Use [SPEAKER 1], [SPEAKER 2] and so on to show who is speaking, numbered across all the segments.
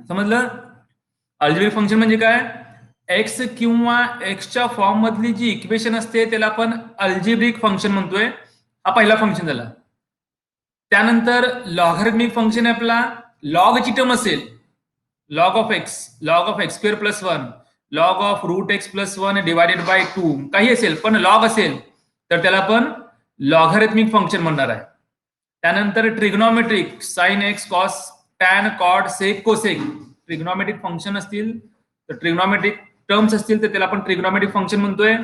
[SPEAKER 1] समजलं? Algebraic function म्हणजे काय? एक्स किंवा एक्सच्या फॉर्म मधली जी इक्वेशन असते त्याला आपण अल्जेब्रिक फंक्शन म्हणतोय. हा पहिला फंक्शन झाला. त्यानंतर लॉगॅरिथमिक फंक्शन आपला लॉगची टर्म असेल, log of x square plus 1, log of root x plus 1 divided by 2 काही असेल, पण लॉग असेल तर त्याला आपण लॉगॅरिथमिक फंक्शन म्हणणार आहे. त्यानंतर trigonometric sine x cos tan cot sec cosec trigonometric function असतील तर ट्रिग्नॉमेट्रिक टर्म्स असतील तर त्याला आपण ट्रिग्नॉमेट्रिक फंक्शन म्हणतोय.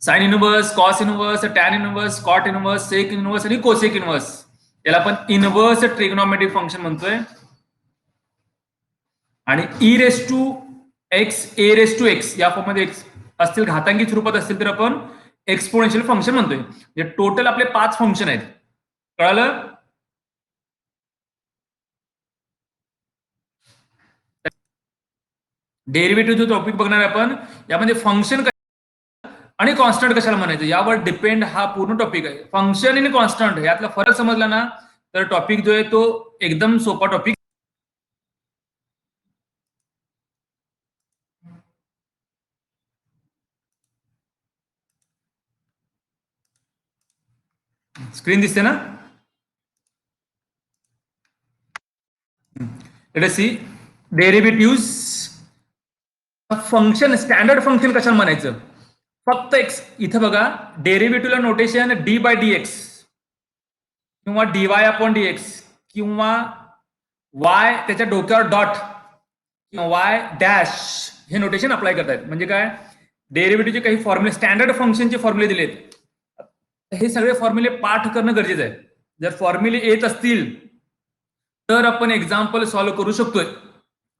[SPEAKER 1] Sine inverse, cos inverse, tan inverse, cot inverse, sec inverse आणि कोसेक इनवर्स त्याला आपण इनवर्स ट्रिग्नॉमेट्रिक फंक्शन म्हणतोय. आणि e raise to x a raise to x या फॉर्म मध्ये असतील, घातांकी स्वरूपात असतील तर आपण एक्सपोनेन्शियल फंक्शन म्हणतोय. म्हणजे टोटल आपले 5 फंक्शन आहेत. कळालं? डेरिव्हेटिव्ह जो टॉपिक बघणार आपण यामध्ये फंक्शन आणि कॉन्स्टंट कशाला म्हणायचं यावर डिपेंड हा पूर्ण टॉपिक आहे. फंक्शन आणि कॉन्स्टंट यातला फरक समजला ना तर टॉपिक जो आहे तो एकदम सोपा टॉपिक. स्क्रीन दिसते ना? Let us see derivatives. Function standard function कशाला म्हणायचं? फक्त एक्स. इथं बघा डेरिव्हेटिव्हला notation d by d x किंवा d y upon d x किंवा वाय त्याच्या डोक्यावर डॉट किंवा वाय डॅश हे नोटेशन अप्लाय करतायत. म्हणजे काय? डेरिव्हेटिव्हचे काही फॉर्म्युले, स्टँडर्ड फंक्शनचे फॉर्म्युले दिलेत, हे सगळे फॉर्म्युले पाठ करणं गरजेचं आहे. जर फॉर्म्युले येत असतील तर आपण एक्झाम्पल सॉल्व्ह करू शकतोय.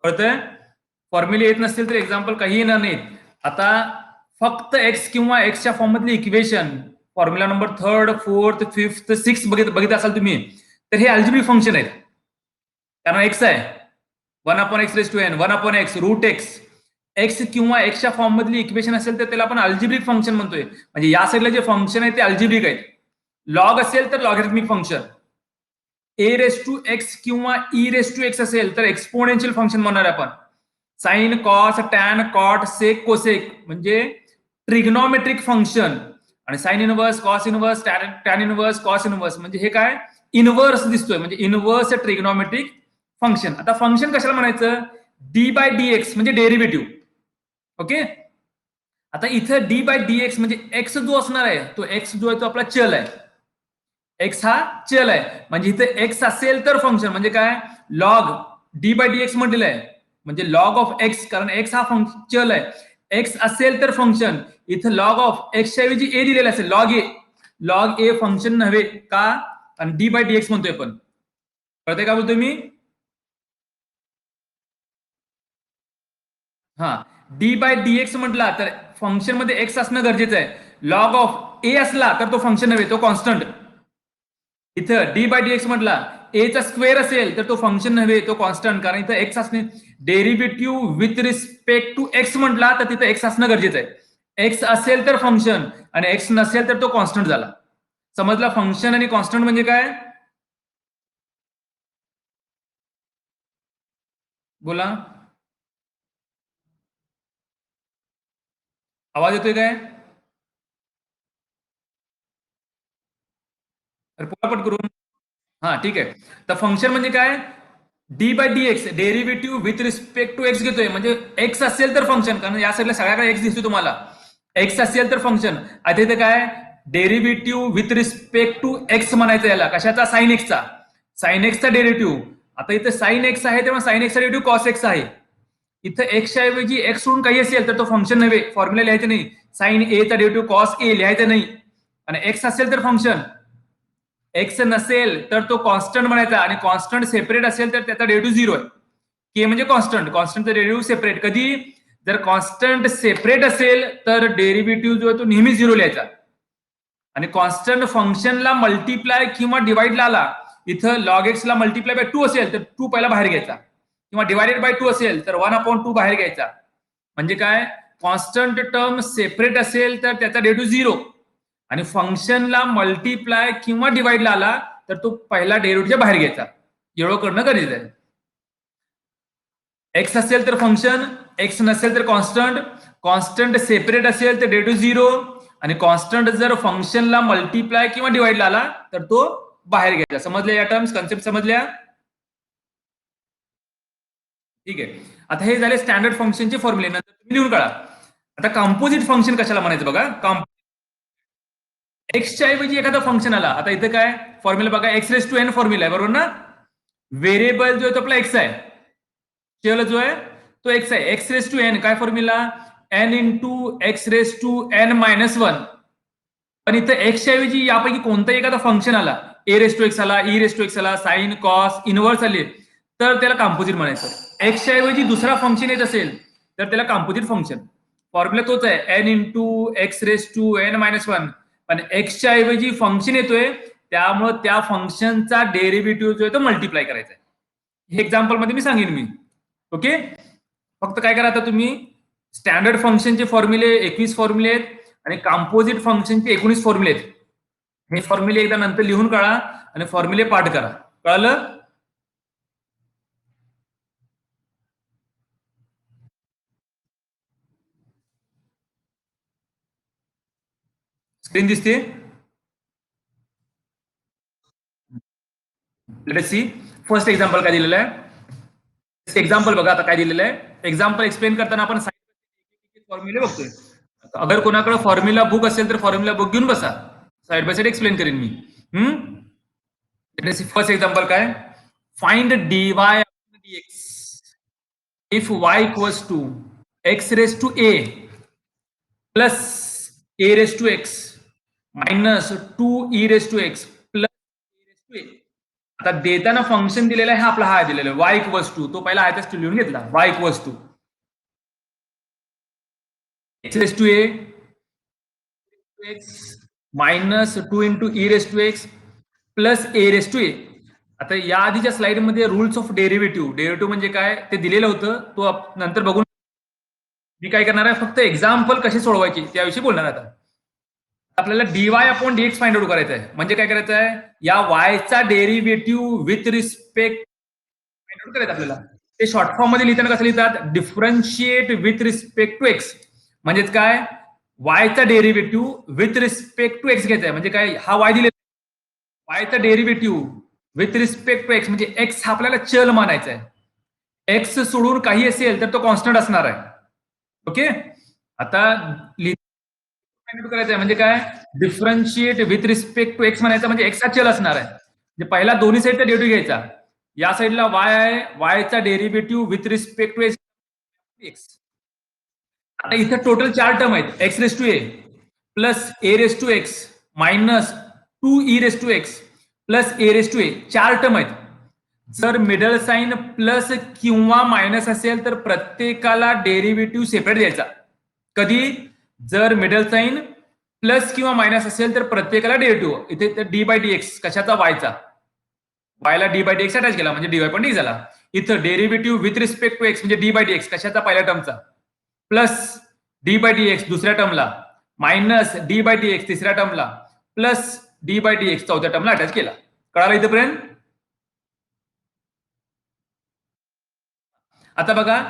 [SPEAKER 1] कळतंय? फॉर्म्युले येत नसतील तर एक्झाम्पल काही येणार नाहीत. आता फक्त एक्स किंवा एक्सच्या फॉर्म मधली equation formula number 3rd 4th 5th 6th बघित असाल तुम्ही तर हे अल्जेब्रिक फंक्शन आहेत. कारण एक्स आहे 1/x⁴n 1/x route x. X किंवा एक्सच्या फॉर्म मधली इक्वेशन असेल तर त्याला आपण अल्जेब्रिक फंक्शन म्हणतोय. म्हणजे या साईडला जे फंक्शन आहे ते अल्जेब्रिक आहेत. लॉग असेल तर logarithmic function, a raise to x किंवा ई रेस टू एक्स असेल तर एक्सपोनेन्शियल फंक्शन म्हणणार आपण. Sine cos tan cot sec cosec म्हणजे ट्रिग्नॉमेट्रिक फंक्शन. आणि sine inverse, cos inverse, tan inverse, cos inverse म्हणजे हे काय? इनवर्स दिसतोय, म्हणजे इनवर्स ट्रिग्नॉमेट्रिक फंक्शन. आता फंक्शन कशाला म्हणायचं? डी बाय डी एक्स म्हणजे डेरिव्हेटिव्ह. ओके. आता इथं डी बाय डी एक्स म्हणजे एक्स जो असणार आहे तो एक्स जो आहे तो आपला चल आहे. एक्स हा चल आहे म्हणजे इथे एक्स असेल तर फंक्शन म्हणजे काय? Log d by d x म्हटलेलं आहे म्हणजे लॉग ऑफ एक्स, कारण एक्स हा चल आहे. एक्स असेल तर फंक्शन. इथं लॉग ऑफ एक्सच्या ऐवजी ए दिलेला असेल, log A. Log a function नव्हे का? आणि डी बाय डी एक्स म्हणतोय आपण. कळतंय का बोलतोय मी? हा, डी बाय डी एक्स म्हटला तर फंक्शन मध्ये एक्स असणं गरजेचं आहे. लॉग ऑफ ए असला तर तो फंक्शन नव्हे, तो कॉन्स्टंट. इथं डी बाय डी एक्स म्हटला ए चा स्क्वेअर असेल तर तो फंक्शन नव्हे, तो कॉन्स्टंट. कारण इथं एक्स असणे, derivative with respect to x म्हटला तर तिथं एक्स असणं गरजेचं आहे. एक्स असेल तर फंक्शन आणि एक्स नसेल तर तो कॉन्स्टंट झाला. समजला? फंक्शन आणि कॉन्स्टंट म्हणजे काय? बोला, आवाज येतोय काय? पटापट करून. हा ठीक आहे. तर फंक्शन म्हणजे काय? D by d x derivative with respect to x घेतोय म्हणजे एक्स असेल तर फंक्शन, कारण या साईडला सगळ्याकडे एक्स दिसतो तुम्हाला. एक्स असेल तर फंक्शन. आता इथे काय? Derivative with respect to x म्हणायचं याला. कशाचा? साइन एक्सचा. साइन एक्सचा डेरिव्हेटिव्ह. आता इथे साइन एक्स आहे तेव्हा साइन एक्सचा डेरिव्हेटिव्ह कॉस एक्स आहे. इथं एक्सच्या ऐवजी एक्स सोडून काही असेल तर तो फंक्शन नव्हे, फॉर्म्युला लिहायचं नाही. साइन ए चा डेरिव्हेटिव्ह कॉस ए लिहायचं नाही. आणि एक्स असेल तर फंक्शन, एक्स नसेल तर तो कॉन्स्टंट म्हणायचा. आणि कॉन्स्टंट सेपरेट असेल तर त्याचा डेरिव्हेटिव्ह 0 आहे. के म्हणजे कॉन्स्टंट, कॉन्स्टंटचा डेरिव्हेटिव्ह सेपरेट. कधी? जर कॉन्स्टंट सेपरेट असेल तर डेरिव्हेटिव्ह जो आहे तो नेहमी 0 लिहायचा. आणि कॉन्स्टंट फंक्शनला मल्टिप्लाय किंवा डिवाइडला आला, इथं लॉग एक्स ला मल्टिप्लाय बाय 2 असेल तर 2 पहिला बाहेर घ्यायचा, किंवा डिवायडेड बाय 2 असेल तर 1/2 बाहेर घ्यायचा. म्हणजे काय? कॉन्स्टंट टर्म सेपरेट असेल तर त्याचा डेरिव्हेटिव्ह 0. आणि फंक्शनला मल्टिप्लाय किंवा डिवाइडला आला तर तो पहिला डेरिव्हेटिव्ह बाहेर घ्यायचा. एवढं करणं गरजेचं आहे. एक्स असेल तर फंक्शन, एक्स नसेल तर कॉन्स्टंट, कॉन्स्टंट सेपरेट असेल तर डे टू झिरो, आणि कॉन्स्टंट जर फंक्शनला मल्टिप्लाय किंवा डिवाइडला आला तर तो बाहेर घ्यायचा. समजल्या या टर्म्स, कन्सेप्ट समजल्या? ठीक आहे. आता हे झाले स्टँडर्ड फंक्शनचे फॉर्म्युले. नंतर तुम्ही लिहून काढा. आता कंपोजिट फंक्शन कशाला म्हणायचं बघा. एक्सच्या ऐवजी एखादा फंक्शन आला. आता इथे काय फॉर्म्युला बघा, x raise to n formula आहे, बरोबर ना. व्हेरिएबल जो आहे तो आपला एक्स आहे, चल जो आहे तो एक्स आहे. एक्स रेस टू एन काय formula, n into x raise to n minus one. पण इथं एक्सच्या ऐवजी यापैकी कोणताही एखादा फंक्शन आला, ए रेस टू एक्स आला, ई रेस टू एक्स आला, साइन कॉस इनवर्स आले, तर त्याला कॉम्पोजिट म्हणायचं. एक्सच्या ऐवजी दुसरा फंक्शन येत असेल तर त्याला कॉम्पोजिट फंक्शन. फॉर्म्युला तोच आहे, n into x raise to n minus one. पण एक्सच्या ऐवजी फंक्शन येतोय, त्यामुळे त्या फंक्शनचा डेरिव्हेटिव्ह जो आहे तो मल्टिप्लाय करायचा आहे. हे एक्झाम्पल मध्ये मी सांगेन मी. ओके, फक्त काय करा आता तुम्ही, स्टँडर्ड फंक्शनचे फॉर्म्युले 21 फॉर्म्युले आहेत आणि कंपोजिट फंक्शनचे 19 फॉर्म्युले आहेत. हे फॉर्म्युले एकदा नंतर लिहून काढा आणि फॉर्म्युले पाठ करा. कळलं? स्क्रीन दिसते? Let us see. First example काय दिलेलं आहे. एक्झाम्पल बघा आता काय दिलेलं आहे. एक्झाम्पल एक्सप्लेन करताना आपण फॉर्म्युले बघतोय. अगर कोणाकडे फॉर्म्युला बुक असेल तर फॉर्म्युला बुक घेऊन बसा, साइड बाय साइड एक्सप्लेन करेन मी. फर्स्ट एक्झाम्पल काय, find dy dx if y equals to x raise to a plus a raise to x minus two e raise to x plus a raise to a. आता देताना function दिलेला आहे, हा आपला हा दिलेला आहे y इक्वल्स टू, तो पहिला आहे लिहून घेतला, y equals to x raise to a x minus two into e raise to x plus a raise to a. आता या आधीच्या स्लाइड मध्ये रूल्स ऑफ डेरिव्हेटिव्ह म्हणजे काय ते दिलेलं होतं, तो नंतर बघून. मी काय करणार आहे, फक्त एक्झाम्पल कसे सोडवायचे त्याविषयी बोलणार आता. आपल्याला dy upon dx find out करायचं आहे. म्हणजे काय करायचं आहे, या वायचा derivative with respect find out करायचं आपल्याला. ते शॉर्ट फॉर्म मध्ये लिहिताना कसं लिहितात, differentiate with respect to x. म्हणजेच काय, वायचा derivative with respect to x घ्यायचा आहे. म्हणजे काय, हा वाय दिले, वायचा derivative with respect to x, म्हणजे एक्स हा आपल्याला चल मानायचा आहे. एक्स सोडून काही असेल तर तो कॉन्स्टंट असणार आहे. ओके, आता करायचं आहे म्हणजे काय, differentiate with respect to x म्हणायचं, म्हणजे एक्स हा चल असणार आहे. म्हणजे पहिला दोन्ही साईडचा डेरिव्हेटिव्ह घ्यायचा. या साईडला वाय आहे, वायचा derivative with respect to x. आता इथे टोटल 4 टर्म आहेत, x raise to a plus a raise to x minus two e raise to x plus a raise to a. 4 term आहेत. जर मिडल साइन प्लस किंवा minus असेल तर प्रत्येकाला derivative separate द्यायचा. कधी, जर मिडल साइन प्लस किंवा मायनस असेल तर प्रत्येकाला डेरिव्हेटिव्ह. इथे डी बाय डी एक्स कशाचा, वायचा, वायला d by d x attach केला म्हणजे डीवाय पण डी झाला. इथं derivative with respect to x म्हणजे डी बाय डी एक्स कशाचा, पहिल्या टर्मचा, plus d by d x दुसऱ्या टर्मला, minus d by d x तिसऱ्या टर्मला, plus d by d x चौथ्या टर्मला अटॅच केला. कळाला इथपर्यंत? आता बघा,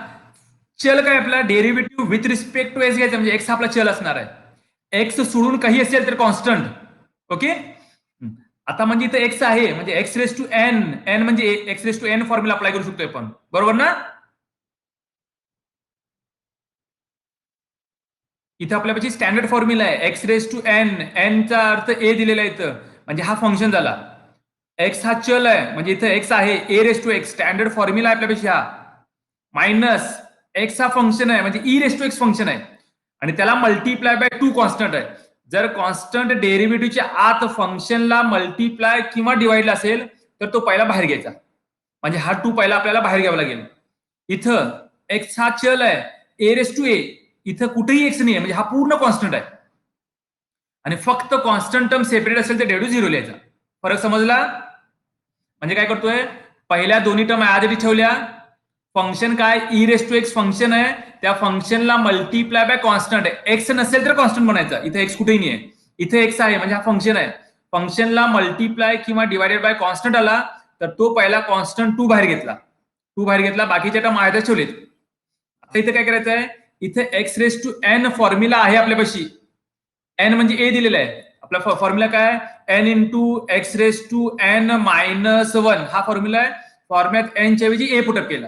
[SPEAKER 1] चल काय आपला derivative with respect to x घ्यायचा, म्हणजे एक्स हा आपला चल असणार आहे. एक्स सोडून काही असेल तर कॉन्स्टंट. ओके, आता म्हणजे इथं एक्स आहे म्हणजे x raise to n, n म्हणजे x raise to n formula apply करू शकतो आपण, बरोबर ना. इथं आपल्यापाशी स्टँडर्ड फॉर्म्युला आहे, x raise to n, n चा अर्थ ए दिलेला आहे इथं, म्हणजे हा फंक्शन झाला. एक्स हा चल आहे म्हणजे इथं एक्स आहे, a raise to x standard formula आहे आपल्यापाशी हा, मायनस एक्स हा फंक्शन आहे म्हणजे e raise to x function आहे, आणि त्याला मल्टिप्लाय बाय टू कॉन्स्टंट आहे. जर कॉन्स्टंट डेरिव्हेटिव्हच्या आत फंक्शनला मल्टिप्लाय किंवा डिवाइड असेल तर तो पहिला बाहेर घ्यायचा. म्हणजे हा टू पहिला आपल्याला बाहेर घ्यावा लागेल. इथं एक्स हा चल आहे, ए रेस टू ए, इथं कुठेही एक्स नाही आहे म्हणजे हा पूर्ण कॉन्स्टंट आहे. आणि फक्त कॉन्स्टंट टर्म सेपरेट असेल तर डेरिव्हेटिव्ह झिरो लिहायचा. फरक समजला? म्हणजे काय करतोय, पहिल्या दोन्ही टर्म आधी ठेवल्या, फंक्शन काय, e raise to x function आहे, त्या फंक्शनला मल्टिप्लाय बाय कॉन्स्टंट आहे. एक्स नसेल तर कॉन्स्टंट बनायचा. इथे एक्स कुठेही नाही आहे, इथे एक्स आहे म्हणजे हा फंक्शन आहे. फंक्शनला मल्टिप्लाय किंवा डिवायडेड बाय कॉन्स्टंट आला तर तो पहिला कॉन्स्टंट टू बाहेर घेतला, 2 बाहेर घेतला, बाकीच्या टर्म आहेतच ठेवलेत. आता इथे काय करायचं आहे, इथे x raise to n formula आहे आपल्यापाशी. एन म्हणजे ए दिलेला आहे. आपला फॉर्म्युला काय, n into x raise to n minus 1 हा फॉर्म्युला आहे. फॉर्म्यात एन च्या ऐवजी ए पुटअप केला.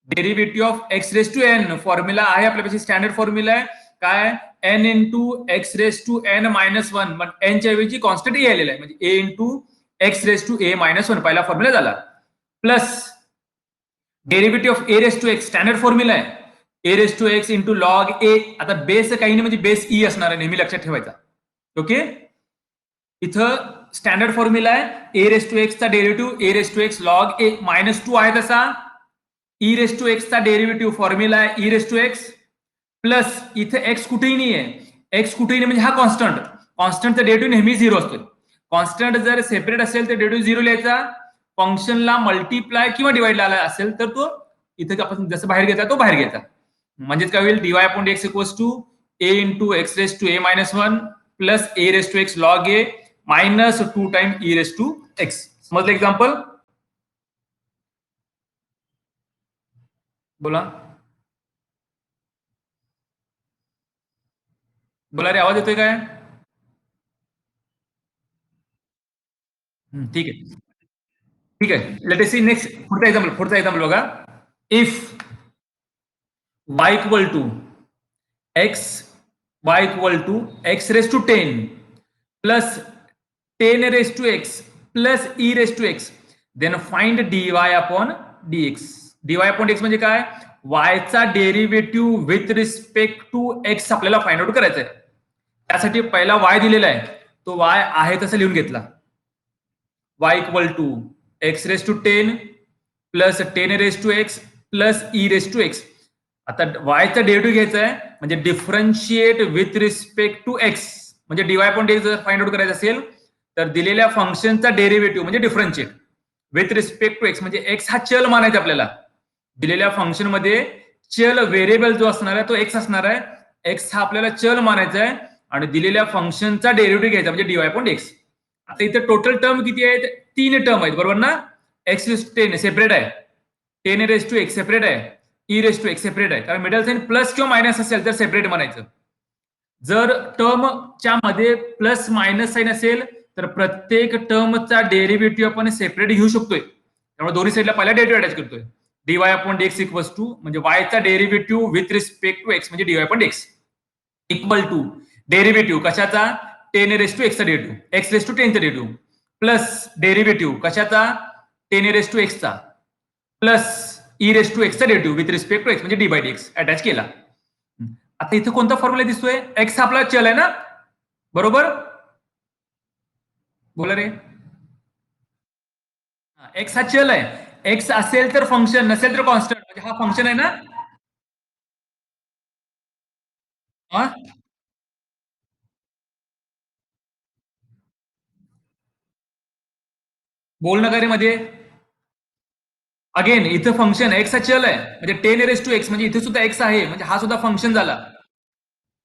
[SPEAKER 1] Derivative of x raise to n formula आहे आपल्यापाशी, स्टँडर्ड फॉर्म्युला आहे काय, n into x raise to n minus 1, पण एन च्या ऐवजी कॉन्स्टंट ए आलेला आहे, म्हणजे a into x raise to a minus 1 पहिला फॉर्म्युला झाला. Plus derivative of a raise to x standard formula आहे, a raise to x into log a. आता बेस काही नाही म्हणजे बेस ई असणार आहे, नेहमी लक्षात ठेवायचा. ओके, इथं स्टँडर्ड फॉर्म्युला आहे ए रेस टू एक्स चा derivative a raise to x log a minus 2 आहे तसा. ई रेस टू एक्स चा डेरिव्हेटिव्ह फॉर्म्युला आहे e raise to x plus इथे एक्स कुठेही नाही आहे, एक्स कुठेही नाही म्हणजे हा कॉन्स्टंट, कॉन्स्टंटचा डेरिव्हेटिव्ह नेहमी 0 असतो. कॉन्स्टंट जर सेपरेट असेल तर डेरिव्हेटिव्ह 0 लिहायचा, फंक्शनला मल्टिप्लाय किंवा डिवाइड आला असेल तर तो इथे आपण जसं बाहेर घ्यायचा तो बाहेर घ्यायचा. म्हणजेच काय होईल, d y upon dx equals to a into x raise to a minus 1 plus a raise to x log a minus 2 time e raise to x. समजलं एक्झाम्पल? बोला बोला रे, आवाज येतोय काय? ठीक आहे ठीक आहे. लेट अस सी नेक्स्ट, पुढचा एक्झाम्पल बघा. If y equal to x, y equal to x raise to 10 plus 10 raise to x plus e raise to x, then find dy upon d x. D y upon d x म्हणजे काय, y चा derivative with respect to x आपल्याला find out करायचा आहे. त्यासाठी पहिला y दिलेला आहे, तो y आहे तसं लिहून घेतला. y equal to x raise to 10 plus 10 raise to x plus e raise to x. आता y चा डेरिव्हेटिव्ह घ्यायचा आहे म्हणजे differentiate with respect to x, म्हणजे डीवाय अपॉन डीएक्स जर फाइंड आउट करायचं असेल तर दिलेल्या फंक्शनचा डेरिव्हेटिव्ह म्हणजे differentiate with respect to x, म्हणजे एक्स हा चल मानायचा आपल्याला. दिलेल्या फंक्शन मध्ये चल व्हेरिएबल जो असणार आहे तो एक्स असणार आहे, एक्स हा आपल्याला चल मानायचा आहे आणि दिलेल्या फंक्शनचा डेरिव्हेटिव्ह घ्यायचा म्हणजे डीवाय अपॉन डीएक्स. आता इथे टोटल टर्म किती आहेत, 3 टर्म आहेत बरोबर ना. एक्स रेस टू 10 सेपरेट आहे, 10 रेस टू एक्स सेपरेट आहे, e raise to x separate आहे, कारण मिडल साइन प्लस किंवा मायनस असेल तर सेपरेट म्हणायचं. जर टर्मच्या मध्ये प्लस मायनस साइन असेल तर प्रत्येक टर्मचा डेरिव्हेटिव्ह आपण सेपरेट घेऊ शकतोय. त्यामुळे दोन्ही साईडला पहिला डेरिव्हेटिव्ह अटॅच करतोय. Dy upon dx equals to म्हणजे y चा derivative with respect to x म्हणजे dy upon dx equal to derivative कशाचा, 10 रेस टू एक्सचा डेरिव्हेटिव्ह, एक्स रेस टू 10 चा डेरिव्हेटिव्ह प्लस डेरिव्हेटिव्ह कशाचा, 10 रेस टू एक्सचा प्लस ई रेस टू एक्सचा derivative with respect to x म्हणजे d by dx attach केला. आता इथे कोणता फॉर्म्युला दिसतोय, एक्स आपला चल आहे ना बरोबर, बोला रे. एक्स हा चल आहे, एक्स असेल तर फंक्शन नसेल तर कॉन्स्टंट, म्हणजे हा फंक्शन आहे ना. हा बोल नका रे मध्ये. अगेन इथं फंक्शन एक्स हा चल आहे म्हणजे 10 रेस टू एक्स म्हणजे इथे सुद्धा एक्स आहे म्हणजे हा सुद्धा फंक्शन झाला.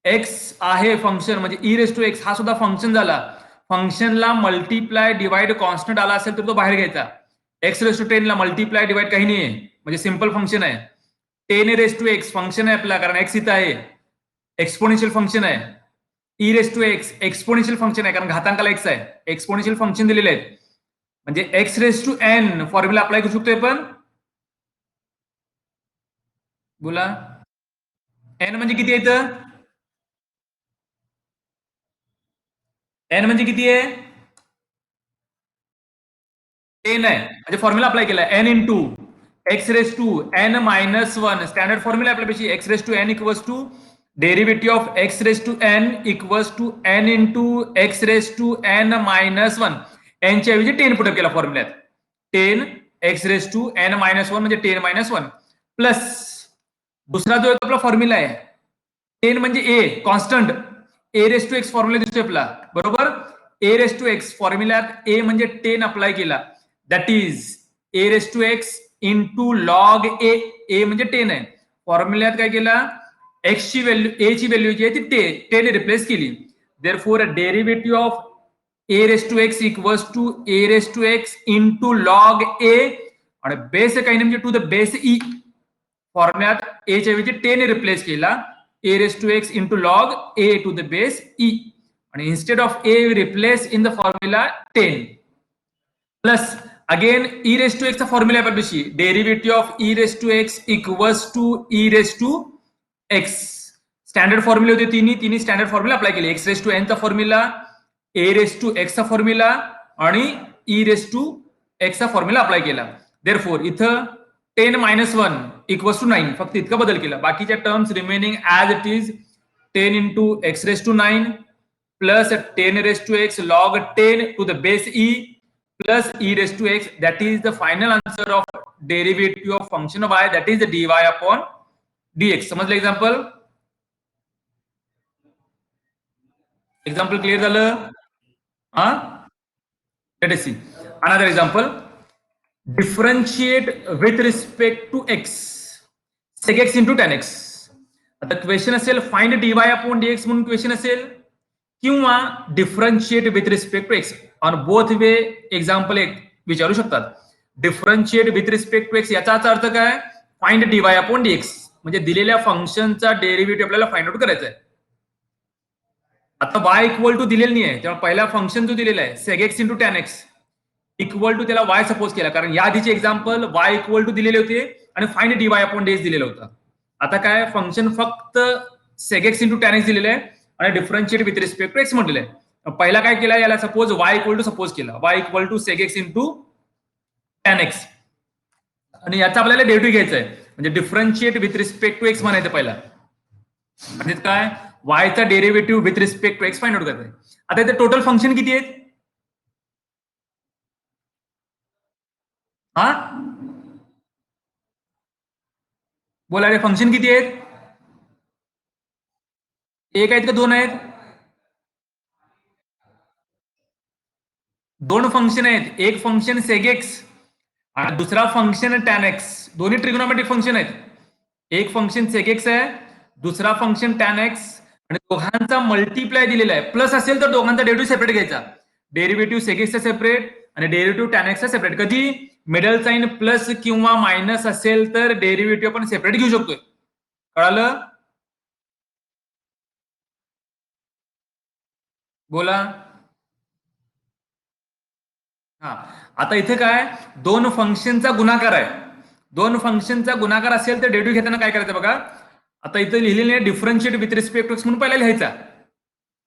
[SPEAKER 1] एक्स आहे फंक्शन म्हणजे ई रेस टू एक्स हा सुद्धा फंक्शन झाला. फंक्शनला मल्टिप्लाय डिवाइड कॉन्स्टंट आला असेल तर तो बाहेर घ्यायचा. एक्स रेस टू 10 ला मल्टिप्लाय डिवाइड काही नाही आहे म्हणजे सिंपल फंक्शन आहे. 10 रेस टू एक्स फंक्शन आहे आपला कारण एक्स इथं आहे, एक्सपोनेन्शियल फंक्शन आहे. E raise to x exponential function आहे कारण घातांकाला एक्स आहे, एक्सपोनेन्शियल फंक्शन दिलेले आहेत म्हणजे x raise to n formula apply करू शकतोय पण. बोला एन म्हणजे किती आहे इथं, एन म्हणजे किती आहे, 10 आहे म्हणजे फॉर्म्युला अप्लाय केला n into x raise to n minus 1. Standard formula आपल्यापाशी x raise to n equals to derivative of x raise to n equals to n into x raise to n minus 1. एनच्या ऐवजी 10 put up केला फॉर्म्युल्यात, 10 x raise to n minus 1 म्हणजे 10 minus 1 plus दुसरा जो आपला formula आहे 10 म्हणजे a constant, a raise to x formula दिसतोय आपला बरोबर. ए रेस टू एक्स फॉर्म्युल्यात ए म्हणजे 10 अप्लाय केला that is a raise to x into log a, a म्हणजे 10 आहे. फॉर्म्युल्यात काय केला, एक्स ची व्हॅल्यू ए ची व्हॅल्यू जी आहे ती 10 रिप्लेस केली. Therefore derivative of a raise to x equals to a raise to x into log a आणि बेस काही नाही म्हणजे टू द बेस ई फॉर्म्युल्यात ए च्या ऐवजी 10 रिप्लेस केला a raise to x into log a to the base e आणि instead of a replace in the formula 10 plus again e raise to x चा formula आहे पाशी derivative of e raise to x equals to e raise to x standard फॉर्म्युले होते तिन्ही standard formula apply केले x raise to n चा formula a raise to x चा formula आणि ई रेस टू एक्स चा फॉर्म्युला अप्लाय केला therefore इथं 10 minus 1 equals to 9 फक्त इतका बदल केला बाकीच्या terms remaining as it is 10 into x raised to 9 plus 10 raised to x log 10 to the base e plus e raised to x that is the final answer of derivative of function y that is the dy upon dx समजलं example clear झालं हा let us see another example differentiate with respect to x sec x into tan x आता question असेल find dy upon dx म्हणून question असेल किंवा differentiate with respect to x on both way example एक विचारू शकतात differentiate with respect to x याचाच अर्थ काय फाइंड dy अपॉन dx म्हणजे दिलेल्या फंक्शनचा डेरिव्हेटिव्ह आपल्याला फाइंड आउट करायचा आहे आता y इक्वल टू दिलेलं नाही आहे तेव्हा पहिला फंक्शन जो दिलेला आहे sec x into tan x equal to त्याला y सपोज केला कारण या आधीचे एक्झाम्पल y इक्वल टू दिलेले होते आणि फाइंड dy अपॉन dx दिलेलं होतं आता काय फंक्शन फक्त sec x into tan x दिलेलं आहे आणि differentiate with respect to x म्हटलेलं आहे पहिला काय केला याला suppose y equal to suppose केला y equal to sec x into tan x आणि याचा आपल्याला डेरिव्हेटिव्ह घ्यायचा आहे म्हणजे differentiate with respect to x म्हणायचं पहिला म्हणजे काय y चा derivative with respect to x find out करायचं आता इथे टोटल फंक्शन किती आहेत हा बोला रे फंक्शन किती आहेत एक आहेत का दोन आहेत दोन फंक्शन आहेत एक फंक्शन sec x आणि दुसरा फंक्शन tan x दोन्ही ट्रिग्नोमेट्रिक फंक्शन आहेत एक फंक्शन sec x आहे दुसरा फंक्शन tan x आणि दोघांचा मल्टिप्लाय दिलेला आहे प्लस असेल तर दोघांचा डेरिव्हेटिव्ह सेपरेट घ्यायचा डेरिव्हेटिव्ह sec x चा सेपरेट आणि डेरिव्हेटिव्ह tan x चा सेपरेट कधी मिडल साइन प्लस किंवा मायनस असेल तर डेरिव्हेटिव्ह आपण सेपरेट घेऊ शकतोय कळालं बोला हा आता इथे काय दोन फंक्शनचा गुणाकार आहे दोन फंक्शनचा गुणाकार असेल तर डेरिव्हेटिव्ह घेताना काय करायचं बघा आता इथे लिहिलेले आहे differentiate with respect to x म्हणून पहिला लिहायचा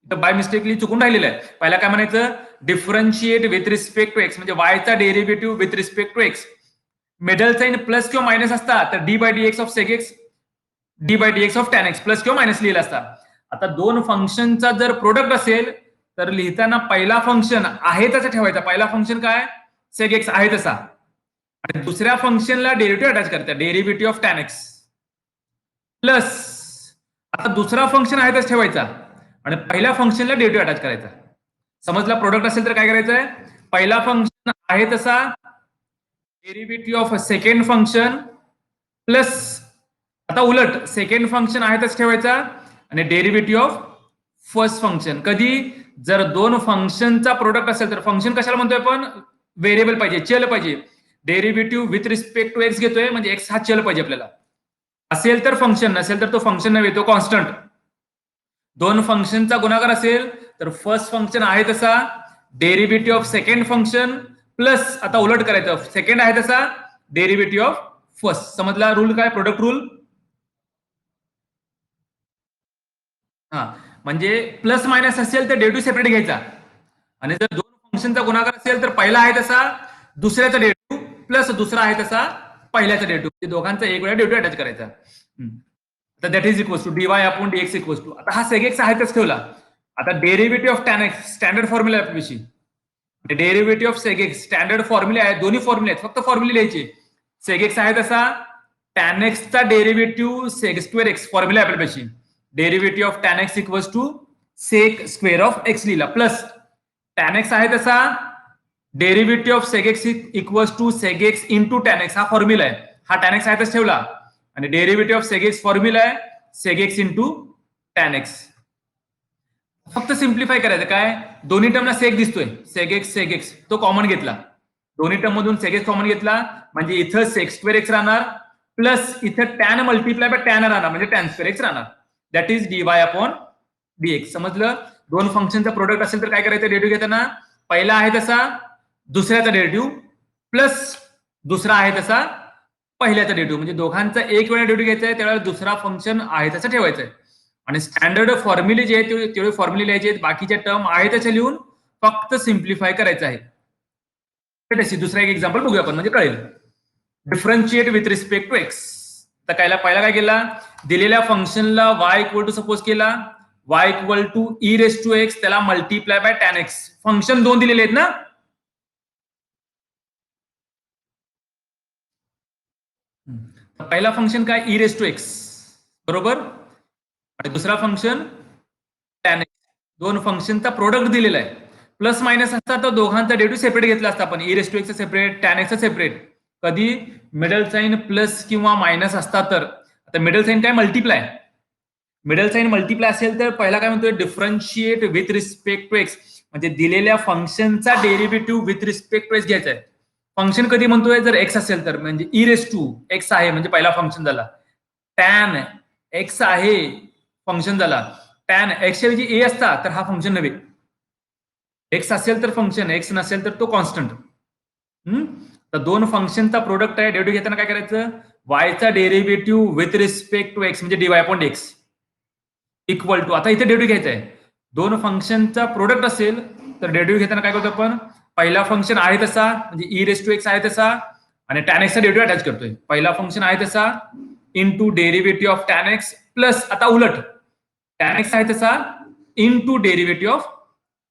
[SPEAKER 1] इथं बाय मिस्टेकली चुकून राहिलेलं आहे पहिला काय म्हणायचं differentiate with respect to x म्हणजे y चा derivative with respect to x middle sign plus किंवा मायनस असता तर d by dx of sec x d by dx of tan x plus किंवा मायनस लिहिला असता आता दोन फंक्शनचा जर प्रोडक्ट असेल तर लिहिताना पहिला फंक्शन आहे तसा ठेवायचा पहिला फंक्शन काय sec x आहे तसा आणि दुसऱ्या फंक्शनला डेरिव्हेटिव्ह अटॅच करता derivative of tan x plus आता दुसरा फंक्शन आहे तसा ठेवायचा आणि पहिल्या फंक्शनला डेरिव्हेटिव्ह अटॅच करायचा समजला प्रोडक्ट असेल तर काय करायचंय पहिला फंक्शन आहे तसा derivative of second function plus आता उलट सेकंड फंक्शन आहे तसं ठेवायचा आणि डेरिव्हेटिव्ह ऑफ फर्स्ट फंक्शन कधी जर दोन फंक्शनचा प्रोडक्ट असेल तर फंक्शन कशाला म्हणतोय आपण व्हेरिएबल पाहिजे चल पाहिजे derivative with respect to x घेतोय म्हणजे एक्स हा चल पाहिजे आपल्याला असेल तर फंक्शन नसेल तर तो फंक्शन नव्हे तो कॉन्स्टंट दोन फंक्शनचा गुणाकार असेल तर फर्स्ट फंक्शन आहे तसा derivative of second function plus आता उलट करायचं सेकंड आहे तसा डेरिव्हेटिव्ह ऑफ फर्स्ट समजला रूल काय प्रोडक्ट रूल हा म्हणजे प्लस मायनस असेल तर डेरिव्हेटिव्ह सेपरेट घ्यायचा आणि जर दोन फंक्शनचा गुणाकार असेल तर पहिला आहे तसा दुसऱ्याचा डेरिव्हेटिव्ह प्लस दुसरा आहे तसा पहिल्याचा डेरिव्हेटिव्ह दोघांचा एक वेळा डेरिव्हेटिव्ह अटॅच करायचा तर that is equals to dy upon dx equals to आता हा sec x आहे तस ठेवला आता derivative of tan x standard formula विषयी derivative of sec x standard फॉर्म्युले आहे दोन्ही फॉर्म्युले आहेत फक्त फॉर्म्युले लिहायचे sec x आहे तसा tan x चा derivative sec square x formula आहे आपल्यापाशी derivative of tan x equals to sec square of x लिहिला प्लस tan x आहे तसा derivative of sec x equals to sec x into tan x हा formula आहे हा tan x आहे तस ठेवला आणि derivative of sec x formula आहे sec x into tan x फक्त सिम्प्लिफाय करायचं काय दोन्ही टर्मला sec दिसतोय sec x तो कॉमन घेतला दोन्ही टर्म मधून सेक कॉमन घेतला म्हणजे इथं सेक स्क्वेअर एक्स राहणार प्लस इथं टॅन मल्टिप्लाय बाय टॅन राहणार म्हणजे टॅन स्क्वेअर एक्स राहणार. That is dy upon dx. समजलं? दोन फंक्शनचा प्रोडक्ट असेल तर काय करायचं डेरिव्हेटिव्ह घेताना पहिला आहे तसा दुसऱ्याचा डेरिव्हेटिव्ह प्लस दुसरा आहे तसा पहिल्याचा डेरिव्हेटिव्ह म्हणजे दोघांचा एक वेळा डेरिव्हेटिव्ह घ्यायचा आहे त्यावेळेला दुसरा फंक्शन आहे तसा ठेवायचा आहे. आणि स्टँडर्ड फॉर्म्युले जे आहेत तेवढे फॉर्म्युले लिहायचे आहेत बाकीच्या टर्म आहे त्याच्या लिहून फक्त सिम्प्लिफाय करायचं आहे. दुसरा एक एक्झाम्पल बघूया आपण म्हणजे कळेल. Differentiate with respect to x. तर पहिला काय केला दिलेल्या फंक्शनला वाय इक्वल टू सपोज केला y equal to e raise to x त्याला multiply by tan x. Function दोन दिलेले आहेत ना. पहिला फंक्शन काय ई रेस टू एक्स बरोबर आणि दुसरा फंक्शन टॅन एक्स. दोन फंक्शनचा प्रोडक्ट दिलेला आहे प्लस मायनस असता तर दोघांचा डेरिव्हेटिव्ह सेपरेट घेतला असता आपण e raise to x separate tan x separate. कधी मिडल साइन प्लस किंवा मायनस असता तर आता मिडल साइन काय मल्टिप्लाय मिडल साइन मल्टिप्लाय असेल तर पहिला काय म्हणतोय differentiate with respect to x म्हणजे दिलेल्या फंक्शनचा derivative with respect to x घ्यायचा आहे. फंक्शन कधी म्हणतोय जर एक्स असेल तर म्हणजे ई रेस टू एक्स आहे म्हणजे पहिला फंक्शन झाला. टॅन एक्स आहे फंक्शन झाला. टॅन एक्स ऐवजी ए असता तर हा फंक्शन नव्हे. एक्स असेल तर फंक्शन एक्स नसेल तर तो कॉन्स्टंट. तर दोन फंक्शनचा प्रोडक्ट आहे डेरिव्हेटिव्ह घेताना काय करायचं वायचा derivative with respect to x म्हणजे dy upon x equal to आता इथे डेरिव्हेटिव्ह घ्यायचा आहे. दोन फंक्शनचा प्रोडक्ट असेल तर डेरिव्हेटिव्ह घेताना काय करतो आपण पहिला फंक्शन आहे तसा म्हणजे ई रेस टू एक्स आहे तसा आणि टॅन एक्सचा डेरिव्हेटिव्ह अटॅच करतोय. पहिला फंक्शन आहे तसा into derivative of tan x plus आता उलट टॅन एक्स आहे तसा into derivative of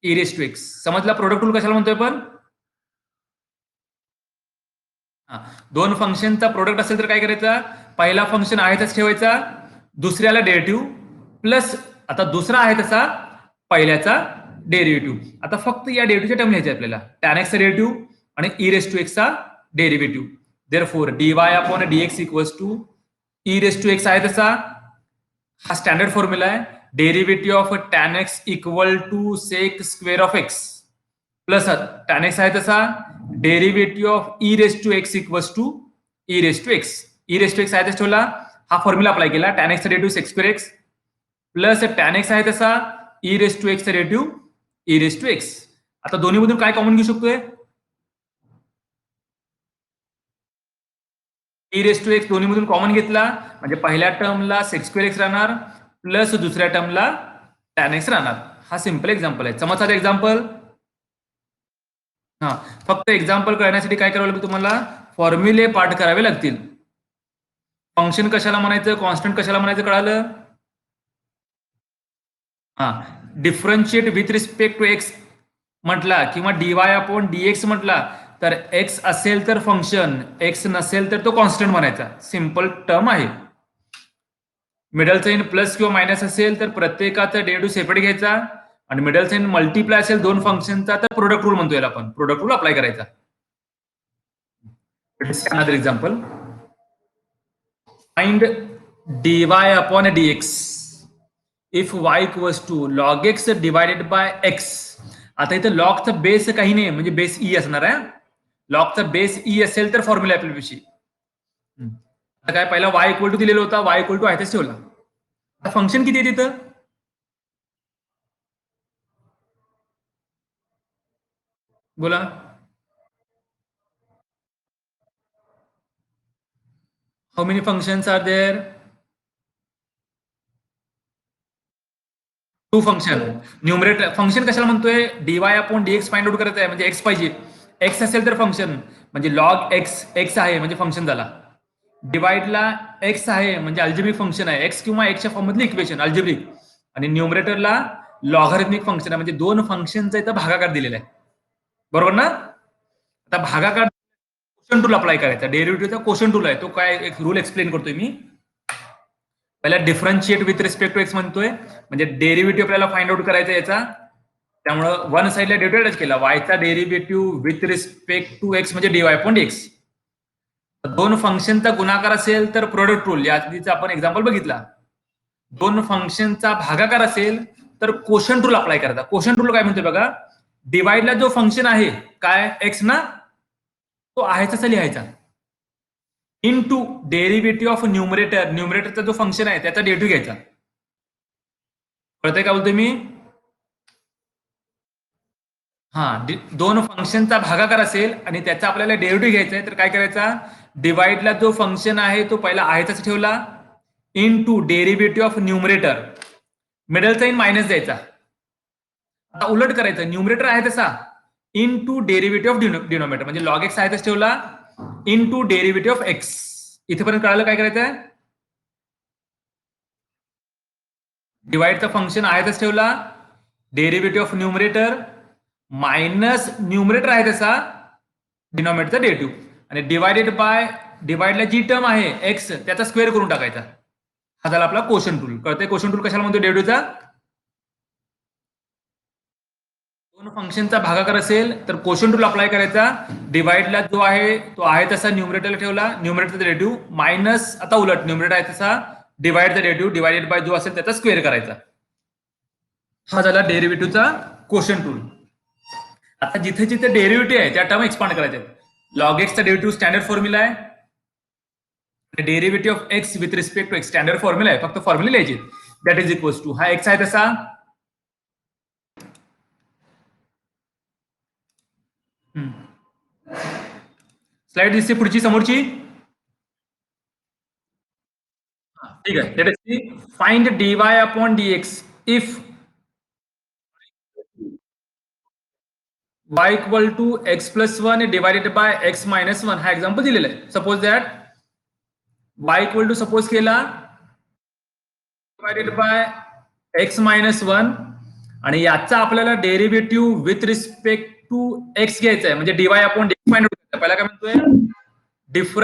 [SPEAKER 1] e raise to x. समजला प्रोडक्ट रूल कशाला म्हणतोय आपण. दोन फंक्शनचा प्रोडक्ट असेल तर काय करायचा पहिला फंक्शन आहे तसं ठेवायचा दुसऱ्याला डेरिव्हेटिव्ह प्लस आता दुसरा आहे तसा पहिल्याचा डेरिव्हेटिव्ह. आता फक्त या डेरिव्हेटिव्हच्या टर्म घ्यायचे आपल्याला टॅन एक्सचा डेरिव्हेटिव्ह आणि ई रेस टू एक्सचा derivative. Therefore dy upon dx equals to e raise to x आहे तसा हा स्टँडर्ड फॉर्म्युला आहे derivative of tan x equal to sec square of x plus tan x आहे तसा derivative of e raise to x equals to e raise to x. E raise to x आहे तसा ठेवला हा formula apply केला tan एक्सचा derivative sec square x plus tan x आहे तसा ई रेस टू एक्सचा derivative e raise to x. आता दोन्ही मधून काय कॉमन घेऊ शकतोय ई रेस टू एक्स दोन्ही मधून कॉमन घेतला म्हणजे पहिल्या टर्मला सेक स्क्वेअर एक्स राहणार प्लस दुसऱ्या टर्मला टॅन एक्स राहणार. हा सिंपल एक्झाम्पल आहे. समजता एक्झाम्पल. हा फक्त एक्झाम्पल करण्यासाठी काय करावं लागेल तुम्हाला फॉर्म्युले पाठ करावे लागतील. फंक्शन कशाला म्हणायचं कॉन्स्टंट कशाला म्हणायचं कळालं. हा differentiate with respect to x म्हटला किंवा डीवाय अपॉन डीएक्स म्हटला तर एक्स असेल तर फंक्शन एक्स नसेल तर तो कॉन्स्टंट म्हणायचा. सिंपल टर्म आहे. मिडल साइन प्लस किंवा मायनस असेल तर प्रत्येकाचा डेरिव्हेटिव्ह सेपरेट घ्यायचा आणि मिडल साइन मल्टिप्लाय असेल दोन फंक्शनचा तर प्रोडक्ट रूल म्हणतोय आपण प्रोडक्ट रूल अप्लाय करायचा. Another example find dy upon dx if y equals to log x divided by x. आता इथं लॉगचा बेस काही नाही म्हणजे बेस ई असणार आहे. लॉगचा बेस ई असेल तर फॉर्म्युला आपल्याविषयी आता काय पहिला वाय इक्वल टू दिलेला होता वाय इक्वल टू आहे तेच ठेवला. आता फंक्शन किती आहे तिथं बोला. How many functions are there. Two function. Numerator function कशाला म्हणतोय dy upon dx find out करायचं आहे म्हणजे एक्स पाहिजे. एक्स असेल तर फंक्शन म्हणजे लॉग एक्स एक्स आहे म्हणजे फंक्शन झाला. डिवाइडला एक्स आहे म्हणजे अल्जेब्रिक फंक्शन आहे एक्स किंवा एक्सच्या फॉर्म मधली इक्वेशन अल्जेब्रिक आणि न्यूमरेटरला लॉगरिथमिक फंक्शन आहे म्हणजे दोन फंक्शनचा इथं भागाकार दिलेला आहे बरोबर ना. आता भागाकार क्वोशंट रूल अप्लाय करायचा डेरिव्हेटिव्हचा क्वोशंट रूल आहे तो काय एक रूल एक्सप्लेन करतोय मी. पहिला differentiate with respect to x म्हणतोय म्हणजे डेरिव्हेटिव्ह आपल्याला फाइंड आउट करायचा याचा त्यामुळं वन साइडला डेरिव्हेटिव्ह केला वायचा derivative with respect to x म्हणजे डीवाय अपॉन एक्स. दोन फंक्शनचा गुणाकार असेल तर प्रोडक्ट रूल या आधीचा आपण एक्झाम्पल बघितला. दोन फंक्शनचा भागाकार असेल तर क्वोशंट रूल अप्लाय करायचा. क्वोशंट रूल काय म्हणतोय बघा डिवाइडला जो फंक्शन आहे काय एक्स ना तो आहे तसा लिहायचा into derivative of numerator, न्यूमरेटरचा जो फंक्शन आहे त्याचा डेरिव्हेटिव्ह घ्यायचा. कळतंय का बोलतोय मी? हा, दोन फंक्शनचा भागाकार असेल आणि त्याचा आपल्याला डेरिव्हेटिव्ह घ्यायचा आहे तर काय करायचा, डिवाइडला जो फंक्शन आहे तो पहिला आहे तसा ठेवला into derivative of numerator, मिडलचा इन मायनस द्यायचा. आता उलट करायचं, न्यूमरेटर आहे तसा into derivative of denominator, म्हणजे लॉग एक्स आहे तसा ठेवला into derivative of x. इथेपर्यंत कळालं काय करायचं, डिवाइडचा फंक्शन आहे तसा ठेवला, derivative of numerator minus numerator आहे तसा डिनॉमिनेटरचा डेरिव्हेटिव्ह, आणि डिवाइडला जी टर्म आहे एक्स त्याचा स्क्वेअर करून टाकायचा. हा झाला आपला कोशंट रूल. कळतंय कोशंट रूल कशाला म्हणतो डेरिव्हेटिव्हचा? दोन फंक्शनचा भागाकार असेल तर कोशंट रूल अप्लाय करायचा, डिवाइडला जो आहे तो आहे तसा न्यूमरेटरला ठेवला, न्यूमरेटरचा डेरिव्हेटिव्ह मायनस, आता उलट न्यूमरेटर आहे तसा डिवाइडचा डेरिव्हेटिव्ह डिवाइडेड बाय जो असेल त्याचा स्क्वेअर करायचा. हा झाला डेरिव्हेटिव्हचा कोशंट रूल. आता जिथे जिथे डेरिव्हेटिव्ह आहे त्या टर्म एक्सपांड करायचे. लॉग एक्सचा डेरिव्हेटिव्ह स्टँडर्ड फॉर्म्युला आहे, derivative of x with respect to x standard formula आहे, फक्त फॉर्म्युला लिहायचे. दॅट इज इक्वल्स टू, हा एक्स आहे तसा स्लाइड दिसते पुढची समोरची. ठीक आहे, let us see find dy upon dx if y equal to x plus 1 divided by x minus 1. हा एक्झाम्पल दिलेला आहे. Suppose that y equal to suppose केला डिवायडेड बाय x मायनस 1 आणि याचा आपल्याला derivative with respect to x घ्यायचा आहे, म्हणजे dy upon dx find out करायचा. पहिला काय म्हणतोय, डिफरन्स